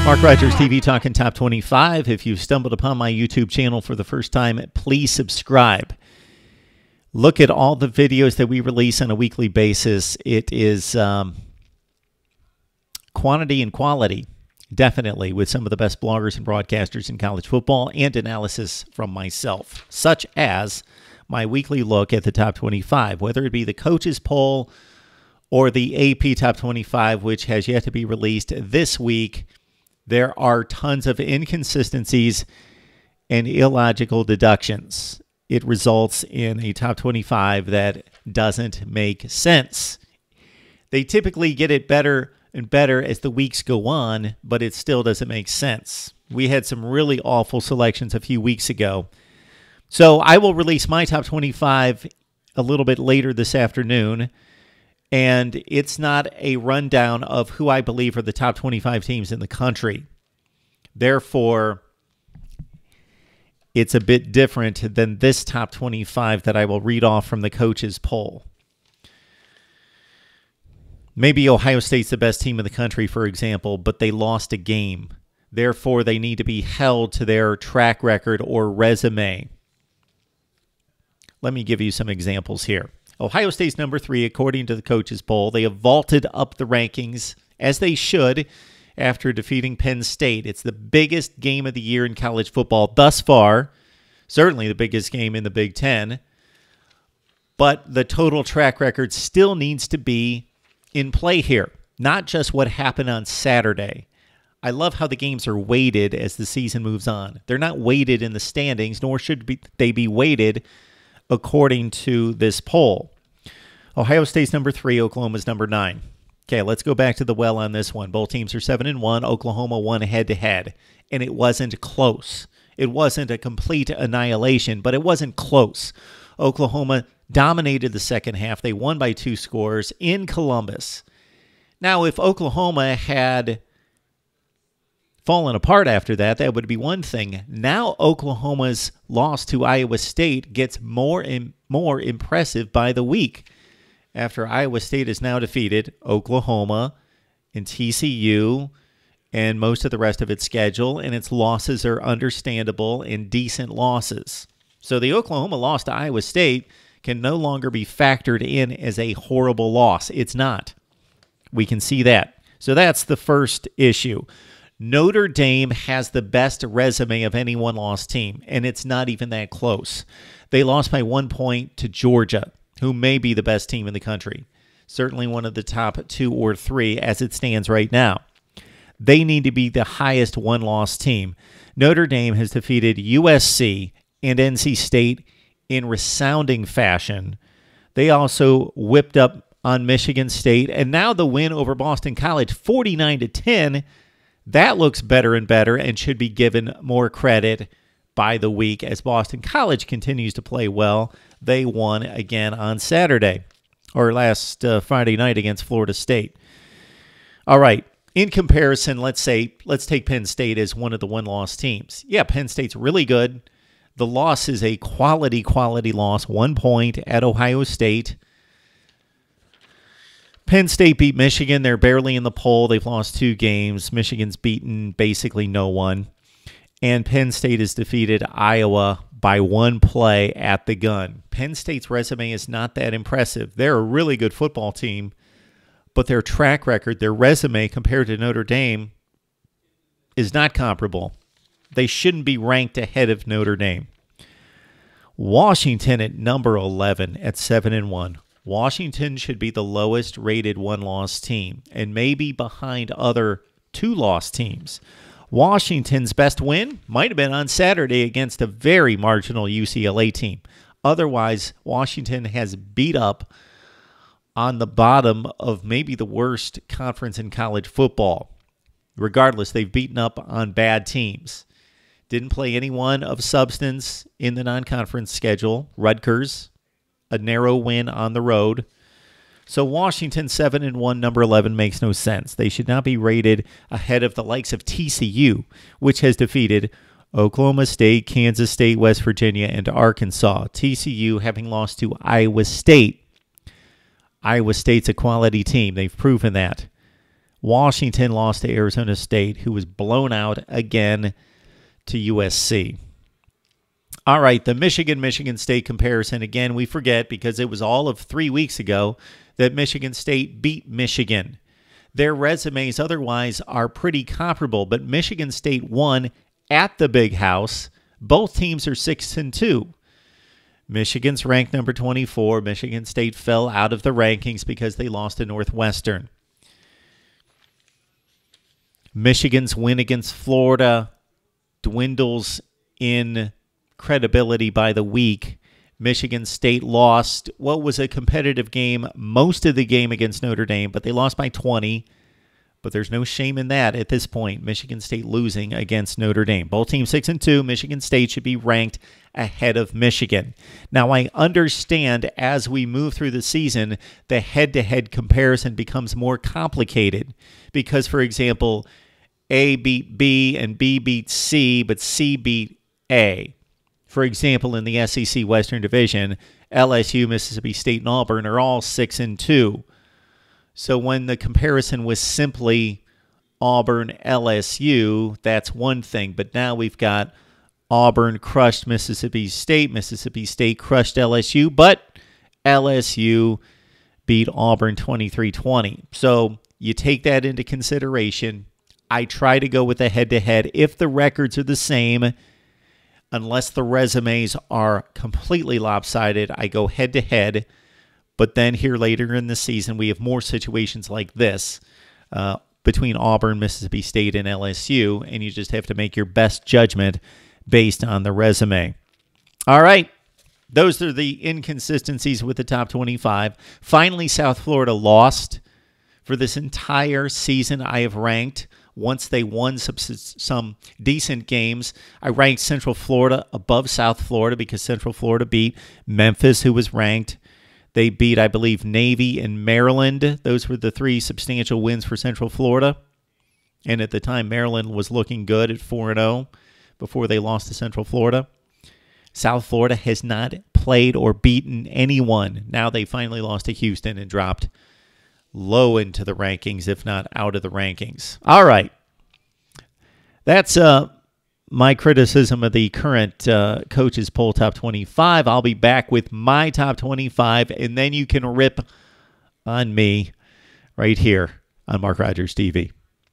Mark Rogers TV talking top 25. If you've stumbled upon my YouTube channel for the first time, please subscribe. Look at all the videos that we release on a weekly basis. It is quantity and quality, definitely, with some of the best bloggers and broadcasters in college football and analysis from myself, such as my weekly look at the top 25, whether it be the coaches poll or the AP top 25, which has yet to be released this week. There are tons of inconsistencies and illogical deductions. It results in a top 25 that doesn't make sense. They typically get it better and better as the weeks go on, but it still doesn't make sense. We had some really awful selections a few weeks ago. So I will release my top 25 a little bit later this afternoon. And it's not a rundown of who I believe are the top 25 teams in the country. Therefore, it's a bit different than this top 25 that I will read off from the coaches poll. Maybe Ohio State's the best team in the country, for example, but they lost a game. Therefore, they need to be held to their track record or resume. Let me give you some examples here. Ohio State's number 3, according to the coaches poll. They have vaulted up the rankings, as they should, after defeating Penn State. It's the biggest game of the year in college football thus far, certainly the biggest game in the Big Ten. But the total track record still needs to be in play here, not just what happened on Saturday. I love how the games are weighted as the season moves on. They're not weighted in the standings, nor should they be weighted according to this poll. Ohio State's number 3, Oklahoma's number 9. Okay, let's go back to the well on this one. Both teams are 7-1. Oklahoma won head-to-head, and it wasn't close. It wasn't a complete annihilation, but it wasn't close. Oklahoma dominated the second half. They won by 2 scores in Columbus. Now, if Oklahoma had fallen apart after that, that would be one thing. Now Oklahoma's loss to Iowa State gets more and more impressive by the week. After Iowa State is now defeated Oklahoma and TCU and most of the rest of its schedule, and its losses are understandable and decent losses. So the Oklahoma loss to Iowa State can no longer be factored in as a horrible loss. It's not. We can see that. So that's the first issue. Notre Dame has the best resume of any one-loss team, and it's not even that close. They lost by 1 point to Georgia, who may be the best team in the country. Certainly one of the top 2 or 3 as it stands right now. They need to be the highest one-loss team. Notre Dame has defeated USC and NC State in resounding fashion. They also whipped up on Michigan State, and now the win over Boston College, 49-10. That looks better and better and should be given more credit by the week as Boston College continues to play well. They won again on Saturday, or last Friday night against Florida State. All right, in comparison, let's take Penn State as one of the one-loss teams. Yeah, Penn State's really good. The loss is a quality loss, 1 point at Ohio State. Penn State beat Michigan. They're barely in the poll. They've lost 2 games. Michigan's beaten basically no one. And Penn State has defeated Iowa by 1 play at the gun. Penn State's resume is not that impressive. They're a really good football team, but their track record, their resume compared to Notre Dame is not comparable. They shouldn't be ranked ahead of Notre Dame. Washington at number 11 at 7-1. Washington should be the lowest rated one-loss team and maybe behind other 2-loss teams. Washington's best win might have been on Saturday against a very marginal UCLA team. Otherwise, Washington has beat up on the bottom of maybe the worst conference in college football. Regardless, they've beaten up on bad teams. Didn't play anyone of substance in the non-conference schedule. Rutgers, a narrow win on the road. So Washington 7-1, number 11 makes no sense. They should not be rated ahead of the likes of TCU, which has defeated Oklahoma State, Kansas State, West Virginia, and Arkansas. TCU having lost to Iowa State. Iowa State's a quality team. They've proven that. Washington lost to Arizona State, who was blown out again to USC. All right, the Michigan State comparison. Again, we forget because it was all of 3 weeks ago that Michigan State beat Michigan. Their resumes otherwise are pretty comparable, but Michigan State won at the Big House. Both teams are 6-2. Michigan's ranked number 24. Michigan State fell out of the rankings because they lost to Northwestern. Michigan's win against Florida dwindles in credibility by the week. Michigan State lost what was a competitive game most of the game against Notre Dame, but they lost by 20. But there's no shame in that at this point. Michigan State losing against Notre Dame. Both teams 6-2. Michigan State should be ranked ahead of Michigan. Now, I understand as we move through the season, the head-to-head comparison becomes more complicated because, for example, A beat B and B beat C, but C beat A. For example, in the SEC Western Division, LSU, Mississippi State, and Auburn are all 6-2. So when the comparison was simply Auburn, LSU, that's one thing. But now we've got Auburn crushed Mississippi State crushed LSU, but LSU beat Auburn 23-20. So you take that into consideration. I try to go with a head-to-head. If the records are the same, unless the resumes are completely lopsided, I go head-to-head. But then here later in the season, we have more situations like this between Auburn, Mississippi State, and LSU, and you just have to make your best judgment based on the resume. All right, those are the inconsistencies with the top 25. Finally, South Florida lost. For this entire season, I have ranked, once they won some decent games, I ranked Central Florida above South Florida because Central Florida beat Memphis, who was ranked. They beat, I believe, Navy and Maryland. Those were the three substantial wins for Central Florida. And at the time, Maryland was looking good at 4-0 before they lost to Central Florida. South Florida has not played or beaten anyone. Now they finally lost to Houston and dropped low into the rankings, if not out of the rankings. All right. That's my criticism of the current coaches poll top 25. I'll be back with my top 25, and then you can rip on me right here on Mark Rogers TV.